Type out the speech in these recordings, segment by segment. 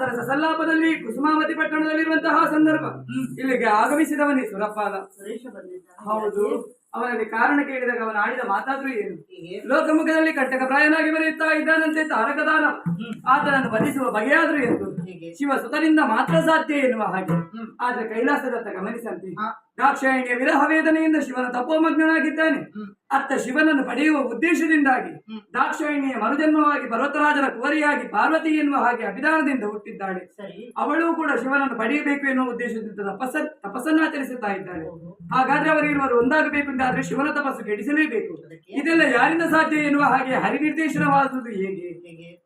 ಸರಸ ಸಲ್ಲಾಪದಲ್ಲಿ ಕುಸುಮಾವತಿ ಪಟ್ಟಣದಲ್ಲಿರುವಂತಹ ಸಂದರ್ಭ ಇಲ್ಲಿಗೆ ಆಗಮಿಸಿದವನೇ ಸುರಪಾದ. ಹೌದು, ಅವನಲ್ಲಿ ಕಾರಣ ಕೇಳಿದಾಗ ಅವನ ಆಡಿದ ಮಾತಾದ್ರೂ ಏನು? ಲೋಕಮುಖದಲ್ಲಿ ಕಟ್ಟಕ ಪ್ರಾಯನಾಗಿ ಬರೆಯುತ್ತಾ ಇದ್ದಾನಂತೆ ತಾರಕದಾನ. ಆತನನ್ನು ವಧಿಸುವ ಬಗೆಯಾದ್ರೂ ಎಂದು ಶಿವ ಸುತನಿಂದ ಮಾತ್ರ ಸಾಧ್ಯ ಎನ್ನುವ ಹಾಗೆ. ಆದ್ರೆ ಕೈಲಾಸದತ್ತ ಗಮನಿಸಂತೆ ದಾಕ್ಷಾಯಣಿಯ ವಿರಹ ವೇದನೆಯಿಂದ ಶಿವನ ತಪೋಮಗ್ನಾಗಿದ್ದಾನೆ. ಅತ್ತ ಶಿವನನ್ನು ಪಡೆಯುವ ಉದ್ದೇಶದಿಂದಾಗಿ ದಾಕ್ಷಾಯಣಿಯ ಮರುಜನ್ಮವಾಗಿ ಪರ್ವತರಾಜನ ಕುವರಿಯಾಗಿ ಪಾರ್ವತಿ ಎನ್ನುವ ಹಾಗೆ ಅಭಿಧಾನದಿಂದ ಹುಟ್ಟಿದ್ದಾಳೆ. ಅವಳು ಕೂಡ ಶಿವನನ್ನು ಪಡೆಯಬೇಕು ಎನ್ನುವ ಉದ್ದೇಶದಿಂದ ತಪಸ್ಸನ್ನಾಚರಿಸುತ್ತಾ ಇದ್ದಾಳೆ. ಹಾಗಾದ್ರೆ ಅವರಿರುವರು ಒಂದಾಗಬೇಕು ಎಂದಾದ್ರೆ ಶಿವನ ತಪಸ್ಸು ಕೆಡಿಸಲೇಬೇಕು. ಇದೆಲ್ಲ ಯಾರಿಂದ ಸಾಧ್ಯ ಎನ್ನುವ ಹಾಗೆ ಹರಿನಿರ್ದೇಶನವಾದುದು ಹೇಗೆ?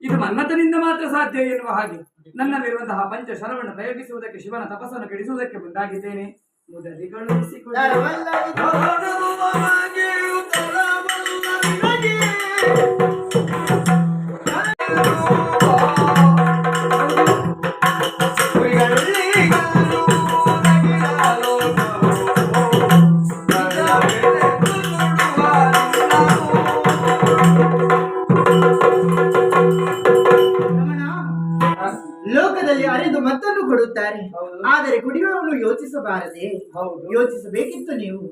ಇದು ಮನ್ಮಥನಿಂದ ಮಾತ್ರ ಸಾಧ್ಯ ಎನ್ನುವ ಹಾಗೆ ನನ್ನಲ್ಲಿರುವಂತಹ ಪಂಚ ಶರವನ್ನು ಪ್ರಯೋಗಿಸುವುದಕ್ಕೆ ಶಿವನ ತಪಸ್ಸನ್ನು ಕೆಡಿಸುವುದಕ್ಕೆ ಮುಂದಾಗಿದ್ದೇನೆ. ಮುದಲಿಗಳು ಲೋಕದಲ್ಲಿ ಅರಿದು ಮತ್ತನ್ನು ಕೊಡುತ್ತಾರೆ, ಆದರೆ ಕುಡಿಯುವವನು ಯೋಚಿಸಬಾರದೆ? ಯೋಚಿಸಬೇಕಿತ್ತು ನೀವು.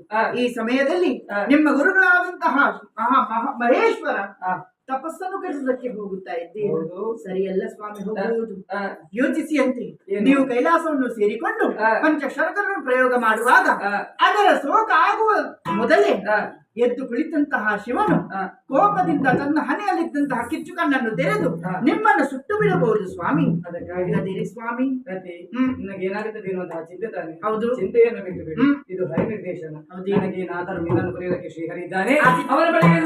ಈ ಸಮಯದಲ್ಲಿ ನಿಮ್ಮ ಗುರುಗಳಾದಂತಹ ಮಹೇಶ್ವರ ತಪಸ್ಸನ್ನು ಕಲಿಸುವುದಕ್ಕೆ ಹೋಗುತ್ತಾ ಇದ್ದೀರಿ. ಸರಿಯಲ್ಲ ಸ್ವಾಮಿ, ಹೋಗುವುದು ಯೋಚಿಸಿ ಅಂತೆ. ನೀವು ಕೈಲಾಸವನ್ನು ಸೇರಿಕೊಂಡು ಪಂಚ ಶರಗಳನ್ನು ಪ್ರಯೋಗ ಮಾಡುವಾಗ ಅದರ ಶೋಕ ಆಗುವ ಮೊದಲೇ ಎದ್ದು ಕುಳಿತಂತಹ ಶಿವನು ಕೋಪದಿಂದ ತನ್ನ ಹಣೆಯಲ್ಲಿದ್ದಂತಹ ಕಿಚ್ಚು ಕಣ್ಣನ್ನು ತೆರೆದು ನಿಮ್ಮನ್ನು ಸುಟ್ಟು ಬಿಡಬಹುದು ಸ್ವಾಮಿ. ಅದಕ್ಕಾಗಿ ಸ್ವಾಮಿ ನಿನಗೆ ಏನಾಗುತ್ತದೆ ಎನ್ನುವಂತಹ ಚಿಂತೆ ತಾನೆ. ಹೌದು, ಚಿಂತೆಯನ್ನು ಬಿಟ್ಟು ಬಿಡು. ಇದು ಹರಿ ನಿರ್ದೇಶನ. ನನಗೆ ನಾದರೂ ನಿನ್ನನ್ನು ಬರೆಯುವುದಕ್ಕೆ ಶ್ರೀಹರಿ ಇದ್ದಾನೆ. ಅವರ ಬಳಿಗೆ